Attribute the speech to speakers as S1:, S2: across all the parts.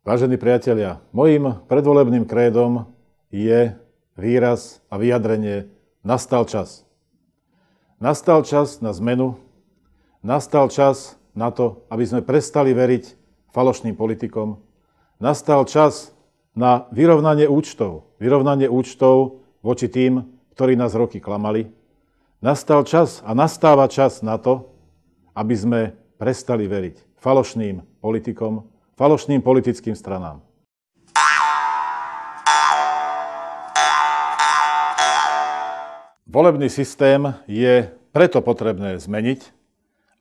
S1: Vážení priatelia, mojím predvolebným krédom je výraz a vyjadrenie nastal čas. Nastal čas na zmenu, nastal čas na to, aby sme prestali veriť falošným politikom. Nastal čas na vyrovnanie účtov voči tým, ktorí nás roky klamali. Nastal čas a nastáva čas na to, aby sme prestali veriť falošným politikom, falošným politickým stranám. Volebný systém je preto potrebné zmeniť,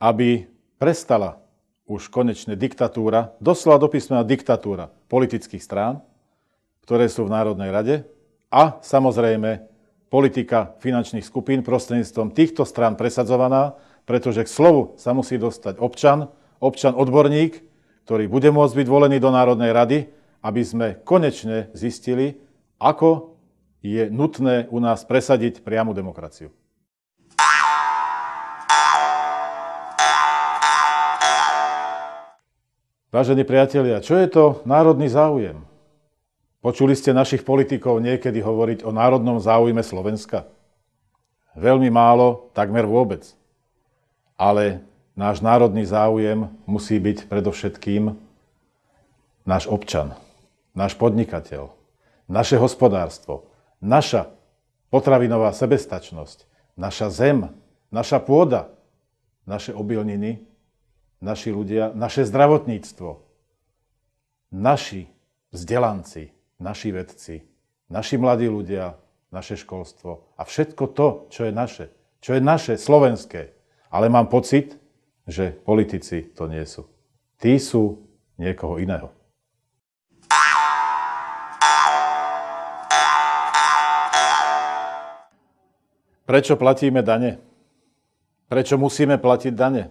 S1: aby prestala už konečne diktatúra, doslova do písmena diktatúra politických strán, ktoré sú v Národnej rade, a samozrejme politika finančných skupín prostredníctvom týchto strán presadzovaná, pretože k slovu sa musí dostať občan odborník, ktorý bude môcť byť volený do Národnej rady, aby sme konečne zistili, ako je nutné u nás presadiť priamu demokraciu. Vážení priatelia, čo je to národný záujem? Počuli ste našich politikov niekedy hovoriť o národnom záujme Slovenska? Veľmi málo, takmer vôbec. Ale náš národný záujem musí byť predovšetkým náš občan, náš podnikateľ, naše hospodárstvo, naša potravinová sebestačnosť, naša zem, naša pôda, naše obilniny, naši ľudia, naše zdravotníctvo, naši vzdelanci, naši vedci, naši mladí ľudia, naše školstvo a všetko to, čo je naše, slovenské. Ale mám pocit, že politici to nie sú. Tí sú niekoho iného. Prečo platíme dane? Prečo musíme platiť dane?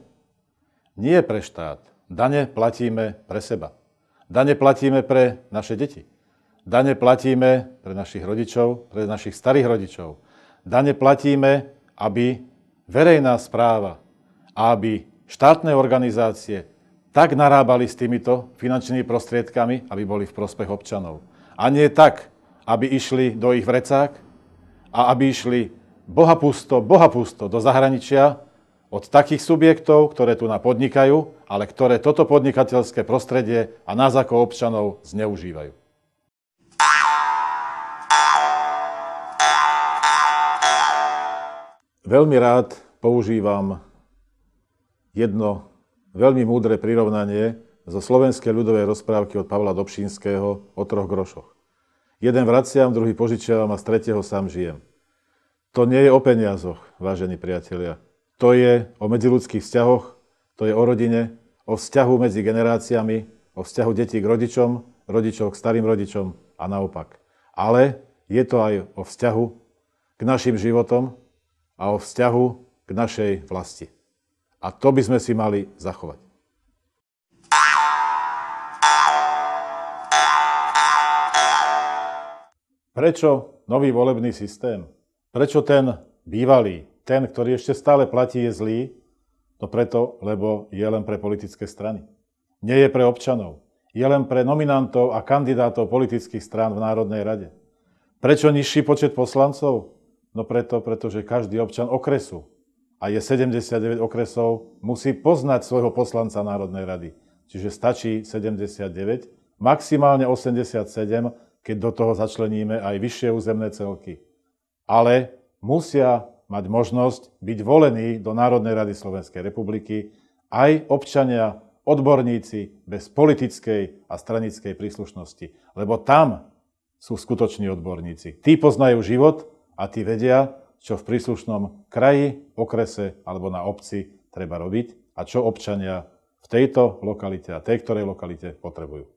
S1: Nie pre štát. Dane platíme pre seba. Dane platíme pre naše deti. Dane platíme pre našich rodičov, pre našich starých rodičov. Dane platíme, aby verejná správa a aby štátne organizácie tak narábali s týmito finančnými prostriedkami, aby boli v prospech občanov. A nie tak, aby išli do ich vrecák a aby išli bohapusto do zahraničia od takých subjektov, ktoré tu podnikajú, ale ktoré toto podnikateľské prostredie a nás ako občanov zneužívajú. Veľmi rád používam jedno veľmi múdre prirovnanie zo slovenskej ľudovej rozprávky od Pavla Dobšinského o 3 grošoch. Jeden vraciam, druhý požičiavam a z tretieho sám žijem. To nie je o peniazoch, vážení priatelia. To je o medziľudských vzťahoch, to je o rodine, o vzťahu medzi generáciami, o vzťahu detí k rodičom, rodičov k starým rodičom a naopak. Ale je to aj o vzťahu k našim životom a o vzťahu k našej vlasti. A to by sme si mali zachovať. Prečo nový volebný systém? Prečo ten bývalý, ten, ktorý ešte stále platí, je zlý? No preto, lebo je len pre politické strany. Nie je pre občanov. Je len pre nominantov a kandidátov politických strán v Národnej rade. Prečo nižší počet poslancov? No pretože každý občan okresu, a je 79 okresov, musí poznať svojho poslanca Národnej rady. Čiže stačí 79, maximálne 87, keď do toho začleníme aj vyššie územné celky. Ale musia mať možnosť byť volení do Národnej rady Slovenskej republiky aj občania, odborníci bez politickej a stranickej príslušnosti. Lebo tam sú skutoční odborníci. Tí poznajú život a tí vedia, čo v príslušnom kraji, okrese alebo na obci treba robiť a čo občania v tejto lokalite a tej ktorej lokalite potrebujú.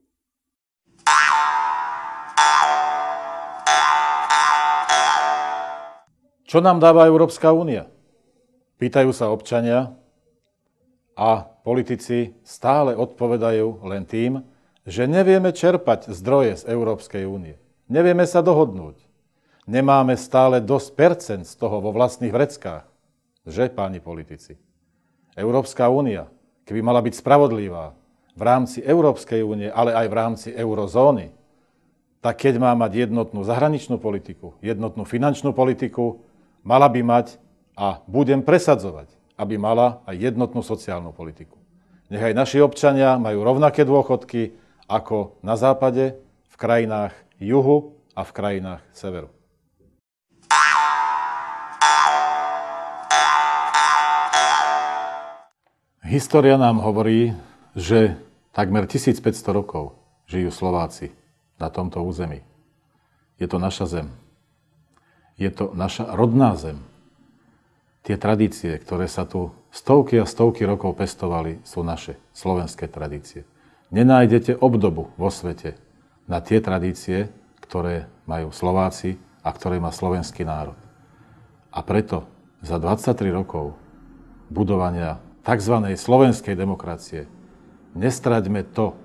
S1: Čo nám dáva Európska únia? Pýtajú sa občania a politici stále odpovedajú len tým, že nevieme čerpať zdroje z Európskej únie. Nevieme sa dohodnúť. Nemáme stále dosť percent z toho vo vlastných vreckách. Že, páni politici? Európska únia, keby mala byť spravodlivá, v rámci Európskej únie, ale aj v rámci eurozóny, tak keď má mať jednotnú zahraničnú politiku, jednotnú finančnú politiku, mala by mať a budem presadzovať, aby mala aj jednotnú sociálnu politiku. Nech aj naši občania majú rovnaké dôchodky ako na západe, v krajinách juhu a v krajinách severu. História nám hovorí, že takmer 1500 rokov žijú Slováci na tomto území. Je to naša zem. Je to naša rodná zem. Tie tradície, ktoré sa tu stovky a stovky rokov pestovali, sú naše slovenské tradície. Nenájdete obdobu vo svete na tie tradície, ktoré majú Slováci a ktoré má slovenský národ. A preto za 23 rokov budovania tzv. Slovenskej demokracie nestraťme to,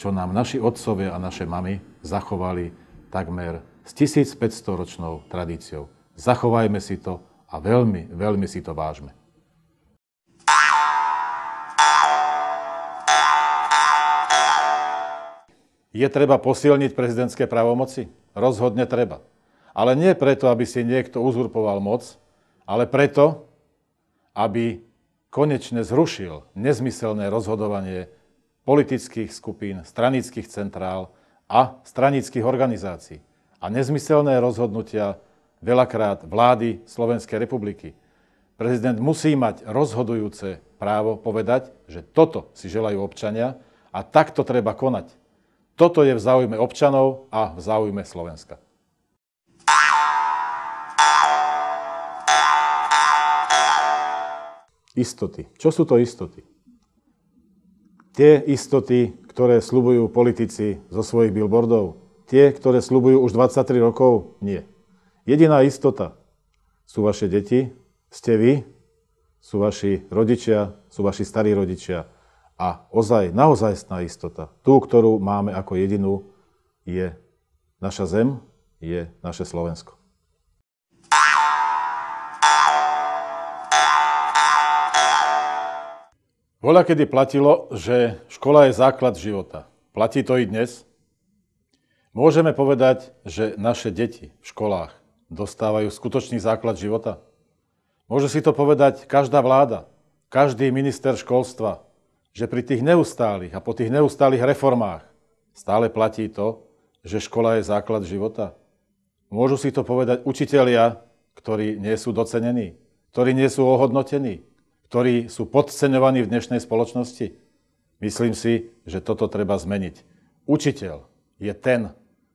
S1: čo nám naši otcovia a naše mamy zachovali takmer s 1500-ročnou tradíciou. Zachovajme si to a veľmi, veľmi si to vážme. Je treba posilniť prezidentské právomoci? Rozhodne treba. Ale nie preto, aby si niekto uzurpoval moc, ale preto, aby konečne zrušil nezmyselné rozhodovanie politických skupín, stranických centrál a stranických organizácií a nezmyselné rozhodnutia veľakrát vlády Slovenskej republiky. Prezident musí mať rozhodujúce právo povedať, že toto si želajú občania a takto treba konať. Toto je v záujme občanov a v záujme Slovenska. Istoty. Čo sú to istoty? Tie istoty, ktoré sľubujú politici zo svojich billboardov, tie, ktoré sľubujú už 23 rokov, nie. Jediná istota sú vaše deti, ste vy, sú vaši rodičia, sú vaši starí rodičia. A naozajstná istota, tú, ktorú máme ako jedinú, je naša zem, je naše Slovensko. Voľakedy platilo, že škola je základ života. Platí to i dnes? Môžeme povedať, že naše deti v školách dostávajú skutočný základ života? Môže si to povedať každá vláda, každý minister školstva, že pri tých neustálych a po tých neustálych reformách stále platí to, že škola je základ života? Môžu si to povedať učitelia, ktorí nie sú docenení, ktorí nie sú ohodnotení, ktorí sú podceňovaní v dnešnej spoločnosti? Myslím si, že toto treba zmeniť. Učiteľ je ten,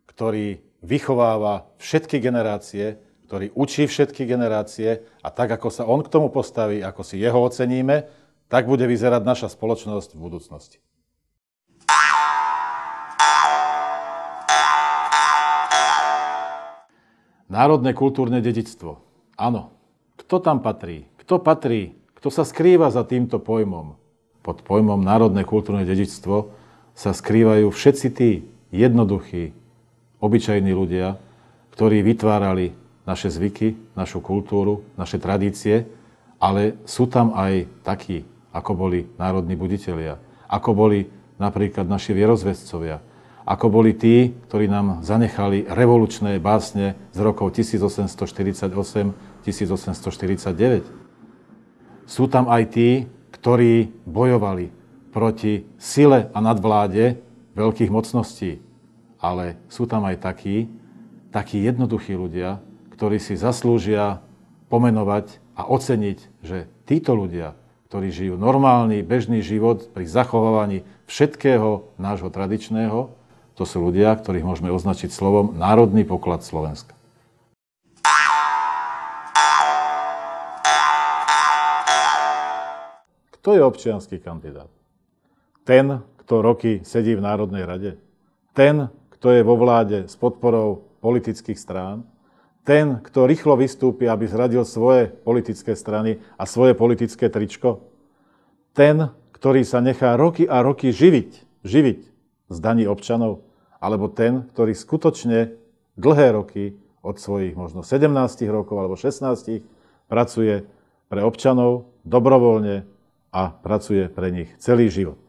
S1: ktorý vychováva všetky generácie, ktorý učí všetky generácie a tak, ako sa on k tomu postaví, ako si jeho oceníme, tak bude vyzerať naša spoločnosť v budúcnosti. Národné kultúrne dedičstvo. Áno. Kto tam patrí? Kto sa skrýva za týmto pojmom? Pod pojmom národné kultúrne dedičstvo sa skrývajú všetci tí jednoduchí, obyčajní ľudia, ktorí vytvárali naše zvyky, našu kultúru, naše tradície, ale sú tam aj takí, ako boli národní buditelia, ako boli napríklad naši vierozvescovia, ako boli tí, ktorí nám zanechali revolučné básne z rokov 1848-1849. Sú tam aj tí, ktorí bojovali proti sile a nadvláde veľkých mocností. Ale sú tam aj takí jednoduchí ľudia, ktorí si zaslúžia pomenovať a oceniť, že títo ľudia, ktorí žijú normálny, bežný život pri zachovávaní všetkého nášho tradičného, to sú ľudia, ktorých môžeme označiť slovom národný poklad Slovenska. Kto je občiansky kandidát? Ten, kto roky sedí v Národnej rade? Ten, kto je vo vláde s podporou politických strán? Ten, kto rýchlo vystúpi, aby zradil svoje politické strany a svoje politické tričko? Ten, ktorý sa nechá roky a roky živiť z daní občanov? Alebo ten, ktorý skutočne dlhé roky od svojich možno 17 rokov alebo 16 pracuje pre občanov dobrovoľne a pracuje pre nich celý život.